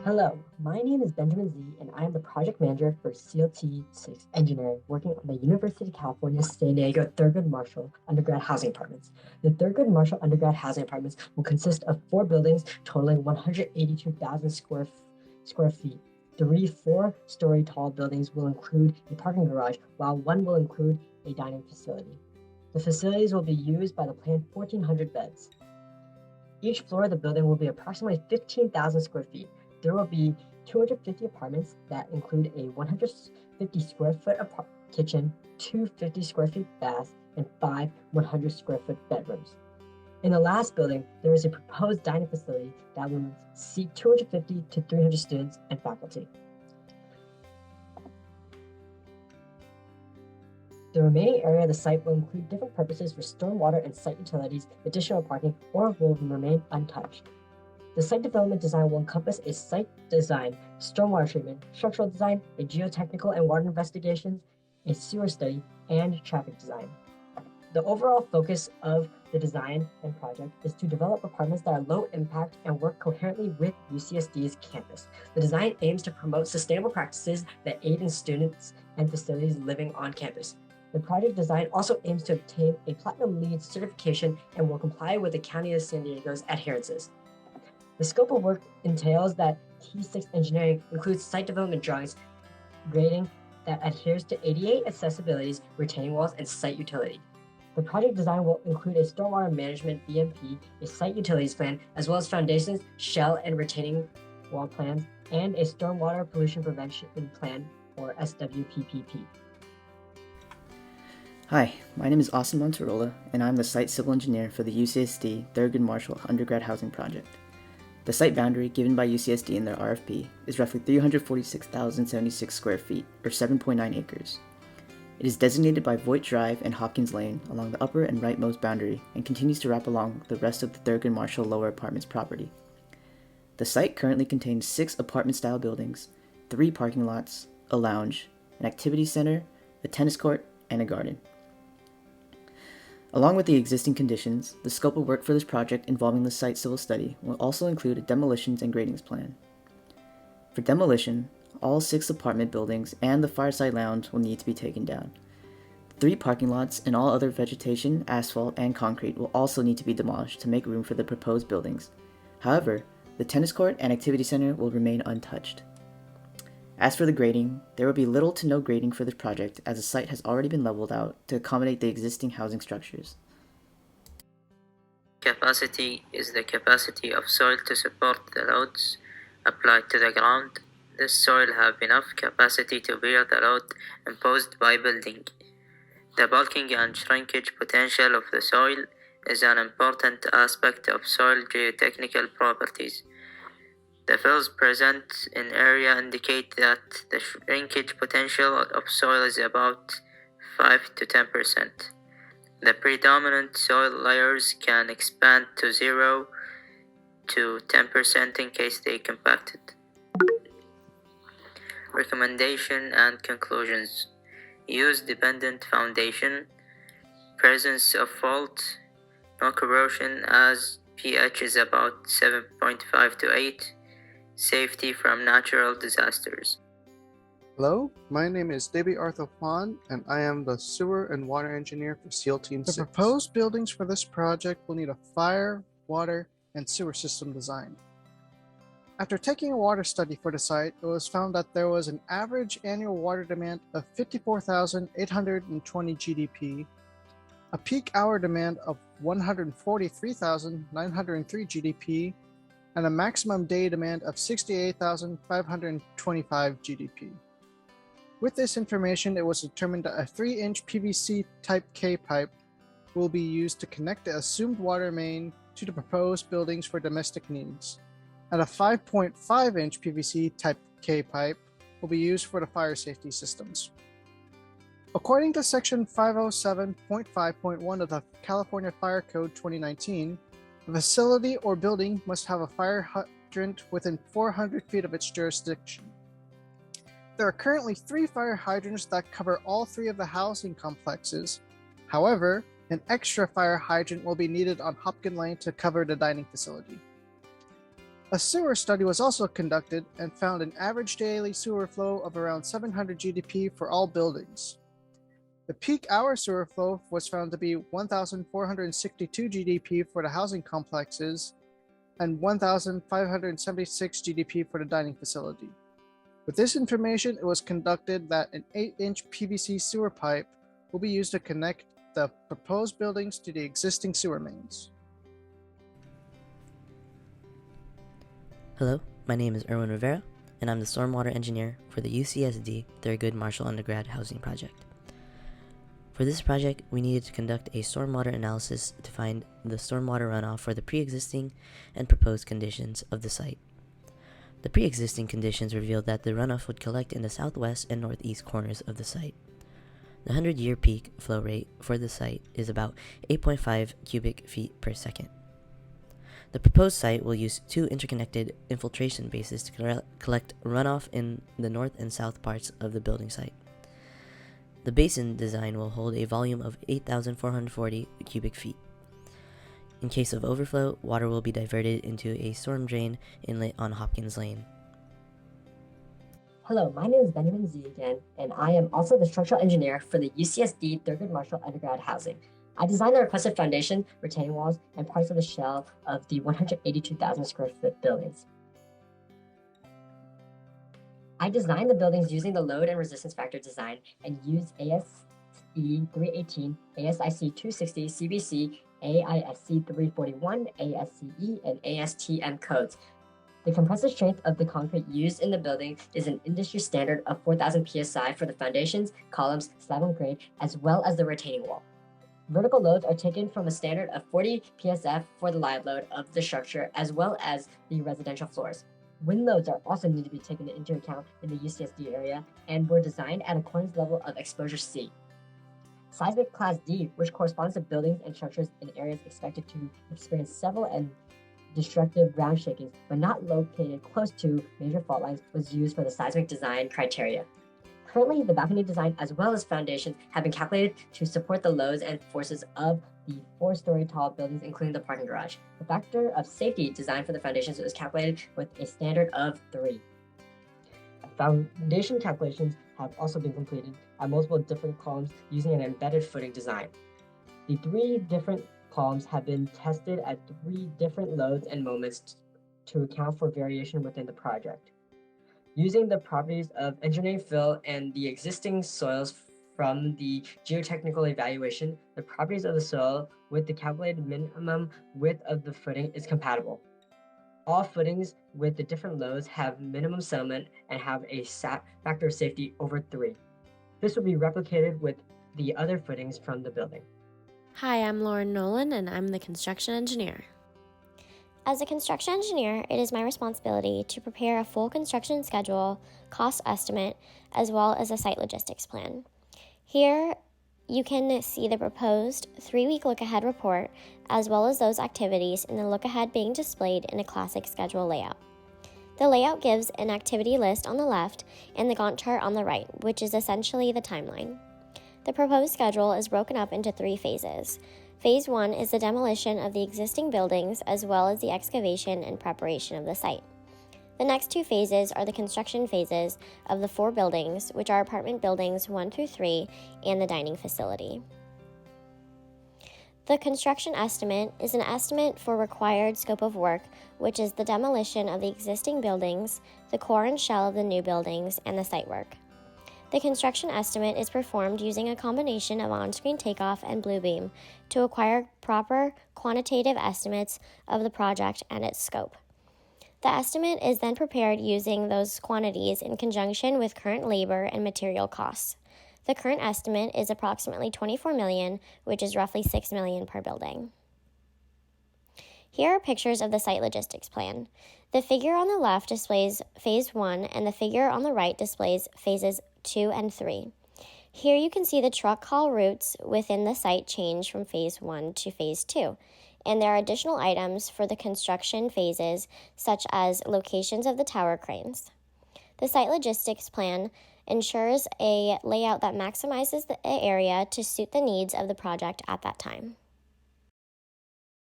Hello, my name is Benjamin Z, and I am the project manager for CLT6 Engineering, working on the University of California San Diego Thurgood Marshall Undergrad Housing Apartments. The Thurgood Marshall Undergrad Housing Apartments will consist of 4 buildings totaling 182,000 square feet. Three 4-story tall buildings will include a parking garage, while one will include a dining facility. The facilities will be used by the planned 1,400 beds. Each floor of the building will be approximately 15,000 square feet. There will be 250 apartments that include a 150 square foot kitchen, 250 square feet baths, and 5 100 square foot bedrooms. In the last building, there is a proposed dining facility that will seat 250 to 300 students and faculty. The remaining area of the site will include different purposes for stormwater and site utilities, additional parking, or will remain untouched. The site development design will encompass a site design, stormwater treatment, structural design, a geotechnical and water investigations, a sewer study, and traffic design. The overall focus of the design and project is to develop apartments that are low impact and work coherently with UCSD's campus. The design aims to promote sustainable practices that aid in students and facilities living on campus. The project design also aims to obtain a Platinum LEED certification and will comply with the County of San Diego's adherences. The scope of work entails that T6 engineering includes site development drawings, grading that adheres to ADA accessibilities, retaining walls, and site utility. The project design will include a stormwater management BMP, a site utilities plan, as well as foundations, shell, and retaining wall plans, and a stormwater pollution prevention plan, or SWPPP. Hi, my name is Austin Monterola, and I'm the Site Civil Engineer for the UCSD Thurgood Marshall Undergrad Housing Project. The site boundary given by UCSD in their RFP is roughly 346,076 square feet, or 7.9 acres. It is designated by Voigt Drive and Hopkins Lane along the upper and rightmost boundary and continues to wrap along the rest of the Thurgood Marshall Lower Apartments property. The site currently contains 6 apartment-style buildings, 3 parking lots, a lounge, an activity center, a tennis court, and a garden. Along with the existing conditions, the scope of work for this project involving the site civil study will also include a demolitions and gradings plan. For demolition, all 6 apartment buildings and the fireside lounge will need to be taken down. 3 parking lots and all other vegetation, asphalt, and concrete will also need to be demolished to make room for the proposed buildings. However, the tennis court and activity center will remain untouched. As for the grading, there will be little to no grading for this project as the site has already been leveled out to accommodate the existing housing structures. Capacity is the capacity of soil to support the loads applied to the ground. This soil have enough capacity to bear the load imposed by building. The bulking and shrinkage potential of the soil is an important aspect of soil geotechnical properties. The fills present in area indicate that the shrinkage potential of soil is about 5 to 10%. The predominant soil layers can expand to 0 to 10% in case they compacted. Recommendation and conclusions. Use dependent foundation, presence of fault, no corrosion as pH is about 7.5 to 8, safety from natural disasters. Hello, my name is Debbie Arthur-Fan, and I am the Sewer and Water Engineer for SEAL Team 6. The proposed buildings for this project will need a fire, water, and sewer system design. After taking a water study for the site, it was found that there was an average annual water demand of 54,820 GDP, a peak hour demand of 143,903 GDP, and a maximum day demand of 68,525 GDP. With this information, it was determined that a 3-inch PVC type K pipe will be used to connect the assumed water main to the proposed buildings for domestic needs, and a 5.5-inch PVC type K pipe will be used for the fire safety systems. According to Section 507.5.1 of the California Fire Code 2019, a facility or building must have a fire hydrant within 400 feet of its jurisdiction. There are currently 3 fire hydrants that cover all 3 of the housing complexes. However, an extra fire hydrant will be needed on Hopkins Lane to cover the dining facility. A sewer study was also conducted and found an average daily sewer flow of around 700 GDP for all buildings. The peak hour sewer flow was found to be 1,462 GDP for the housing complexes and 1,576 GDP for the dining facility. With this information, it was conducted that an 8-inch PVC sewer pipe will be used to connect the proposed buildings to the existing sewer mains. Hello, my name is Erwin Rivera, and I'm the Stormwater Engineer for the UCSD Thurgood Marshall Undergrad Housing Project. For this project, we needed to conduct a stormwater analysis to find the stormwater runoff for the pre-existing and proposed conditions of the site. The pre-existing conditions revealed that the runoff would collect in the southwest and northeast corners of the site. The 100-year peak flow rate for the site is about 8.5 cubic feet per second. The proposed site will use 2 interconnected infiltration bases to collect runoff in the north and south parts of the building site. The basin design will hold a volume of 8,440 cubic feet. In case of overflow, water will be diverted into a storm drain inlet on Hopkins Lane. Hello, my name is Benjamin Z again, and I am also the structural engineer for the UCSD Thurgood Marshall Undergrad Housing. I designed the requested foundation, retaining walls, and parts of the shell of the 182,000 square foot buildings. I designed the buildings using the load and resistance factor design and used ASE 318, ASIC 260, CBC, AISC 341, ASCE, and ASTM codes. The compressive strength of the concrete used in the building is an industry standard of 4,000 psi for the foundations, columns, slab on grade, as well as the retaining wall. Vertical loads are taken from a standard of 40 psf for the live load of the structure, as well as the residential floors. Wind loads are also need to be taken into account in the UCSD area and were designed at a cornice level of exposure C. Seismic class D, which corresponds to buildings and structures in areas expected to experience several and destructive ground shakings, but not located close to major fault lines, was used for the seismic design criteria. Currently, the balcony design as well as foundations have been calculated to support the loads and forces of the 4-story tall buildings, including the parking garage. The factor of safety designed for the foundations was calculated with a standard of 3. Foundation calculations have also been completed at multiple different columns using an embedded footing design. The 3 different columns have been tested at 3 different loads and moments to account for variation within the project. Using the properties of engineering fill and the existing soils from the geotechnical evaluation, the properties of the soil with the calculated minimum width of the footing is compatible. All footings with the different loads have minimum settlement and have a factor of safety over 3. This will be replicated with the other footings from the building. Hi, I'm Lauren Nolan, and I'm the construction engineer. As a construction engineer, it is my responsibility to prepare a full construction schedule, cost estimate, as well as a site logistics plan. Here, you can see the proposed 3-week look-ahead report, as well as those activities in the look-ahead being displayed in a classic schedule layout. The layout gives an activity list on the left and the Gantt chart on the right, which is essentially the timeline. The proposed schedule is broken up into 3 phases. Phase 1 is the demolition of the existing buildings as well as the excavation and preparation of the site. The next 2 phases are the construction phases of the 4 buildings, which are apartment buildings 1 through 3 and the dining facility. The construction estimate is an estimate for required scope of work, which is the demolition of the existing buildings, the core and shell of the new buildings, and the site work. The construction estimate is performed using a combination of on-screen takeoff and Bluebeam to acquire proper quantitative estimates of the project and its scope. The estimate is then prepared using those quantities in conjunction with current labor and material costs. The current estimate is approximately $24 million, which is roughly $6 million per building. Here are pictures of the site logistics plan. The figure on the left displays phase 1 and the figure on the right displays phases 2 and 3. Here you can see the truck haul routes within the site change from phase 1 to phase 2, and there are additional items for the construction phases such as locations of the tower cranes. The site logistics plan ensures a layout that maximizes the area to suit the needs of the project at that time.